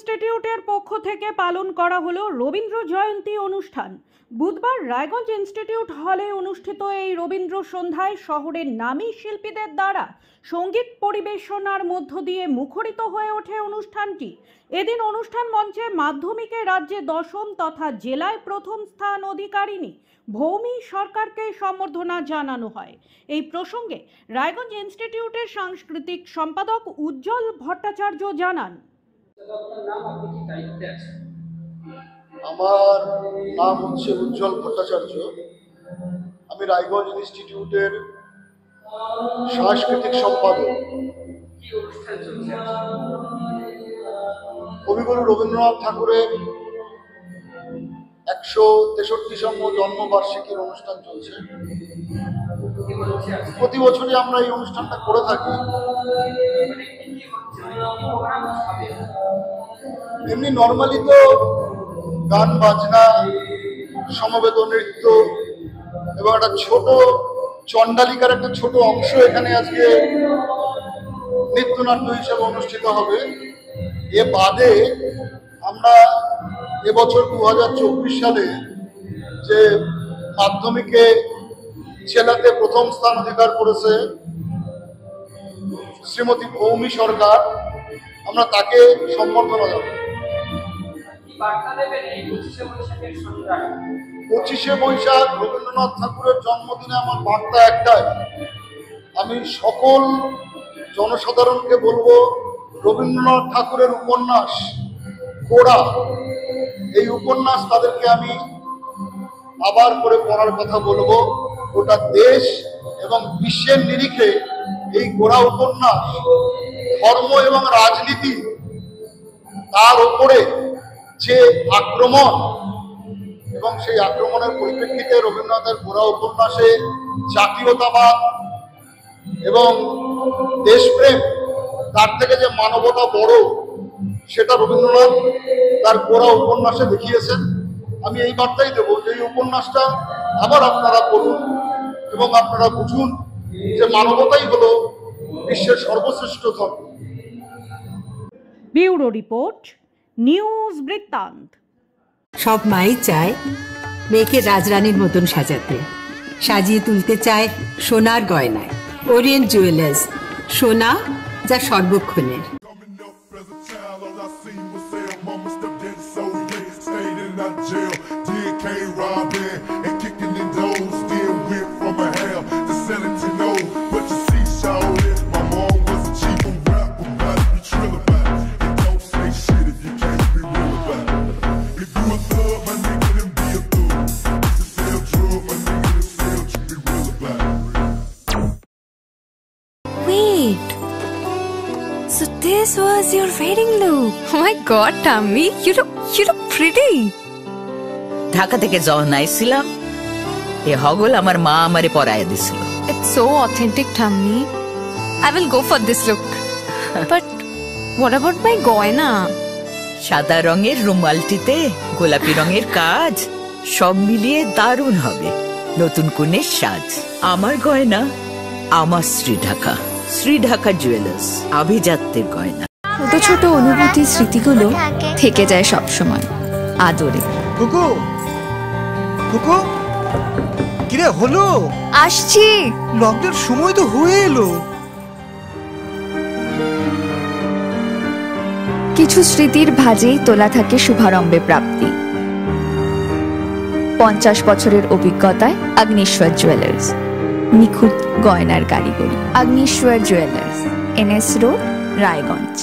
ইনস্টিটিউটের পক্ষ থেকে পালন করা হলো রবীন্দ্র জয়ন্তী অনুষ্ঠান। বুধবার রায়গঞ্জ ইনস্টিটিউট হলে অনুষ্ঠিত এই রবীন্দ্র সন্ধ্যায় শহরের নামী শিল্পীদের দ্বারা সঙ্গীত পরিবেশনার মধ্য দিয়ে মুখরিত হয়ে ওঠে অনুষ্ঠানটি। এদিন অনুষ্ঠান মঞ্চে মাধ্যমিকে রাজ্যে 10ম তথা জেলায় প্রথম স্থান অধিকারিণী ভৌমি সরকারকে সম্বর্ধনা জানানো হয়। এই প্রসঙ্গে রায়গঞ্জ ইনস্টিটিউটের সাংস্কৃতিক সম্পাদক উজ্জ্বল ভট্টাচার্য জানান, আমার নাম হচ্ছে উজ্জ্বল ভট্টাচার্য। আমি রায়গঞ্জ ইনস্টিটিউটের সাংস্কৃতিক সম্পাদক। কবিগুরু রবীন্দ্রনাথ ঠাকুরের 163তম জন্মবার্ষিকীর অনুষ্ঠান চলছে। প্রতি বছরই আমরা এই অনুষ্ঠানটা করে থাকি। এমনি নর্মালি তো গান বাজনা, সমবেত নৃত্য এবং একটা ছোট চণ্ডালিকার একটা ছোট অংশ এখানে আজকে নৃত্যনাট্য হিসেবে অনুষ্ঠিত হবে। এ বাদে আমরা এবছর 2024 সালে যে মাধ্যমিকে জেলাতে প্রথম স্থান অধিকার করেছে শ্রীমতী ভৌমি সরকার, আমরা তাকে সম্বর্ধনা জানাই। 25শে বৈশাখ রবীন্দ্রনাথ ঠাকুরের জন্মদিনে আমার বার্তা একটাই, আমি সকল জনসাধারণকে বলবো, রবীন্দ্রনাথ ঠাকুরের উপন্যাস গোড়া, এই উপন্যাস তাদেরকে আমি আবার করে পড়ার কথা বলবো। গোটা দেশ এবং বিশ্বের নিরিখে এই গোড়া উপন্যাস ধর্ম এবং রাজনীতি তার উপরে যে আক্রমণ এবং সেই আক্রমণের পরিপ্রেক্ষিতে রবীন্দ্রনাথের গোড়া উপন্যাসে জাতীয়তাবাদ এবং দেশপ্রেম, তার থেকে যে মানবতা বড়, সেটা রবীন্দ্রনাথ তার গোড়া উপন্যাসে দেখিয়েছেন। আমি এই বার্তাই দেবো যে এই উপন্যাসটা আবার আপনারা পড়ুন এবং আপনারা বুঝুন যে মানবতাই হলো বিশ্বের সর্বশ্রেষ্ঠ ধর্ম। ব্যুরো রিপোর্ট, নিউজ বৃত্তান্ত। সব মাই চায় মেয়েকে রাজরানীর মতন সাজাতে, সাজিয়ে তুলতে চায় সোনার গয়নায়। ওরিয়েন্ট জুয়েলার্স, সোনা যা সর্বক্ষণের। So this was your wedding look. Oh my god, Tammy, you look pretty. Dhaka থেকে যখন আইছিলাম, এ হগল আমার মা আমারে পরায় দিছিল। It's so authentic, Tammy. I will go for this look. But what about my goina? সাদা রঙের রুমালটিতে গোলাপি রঙের কাজ, সব মিলিয়ে দারুণ হবে নতুন কনের সাজ। আমার গয়না আমার শ্রী ঢাকা জুয়েলার্স, আভিজাত্যের গয়না। ছোট ছোট অনুভূতি, স্মৃতিগুলো থেকে যায় সব সময় আদরে। কুকু কুকু, কিরে হলো? আসছি, লকডাউন সময় তো হয়ে এলো। কিছু স্মৃতির ভাজেই তোলা থাকে শুভারম্ভে প্রাপ্তি। 50 বছরের অভিজ্ঞতায় অগ্নিশ্বর জুয়েলার্স, নিখুঁত গয়নার কারিগরি। Agnishwar jewellers, NS road, Raiganj.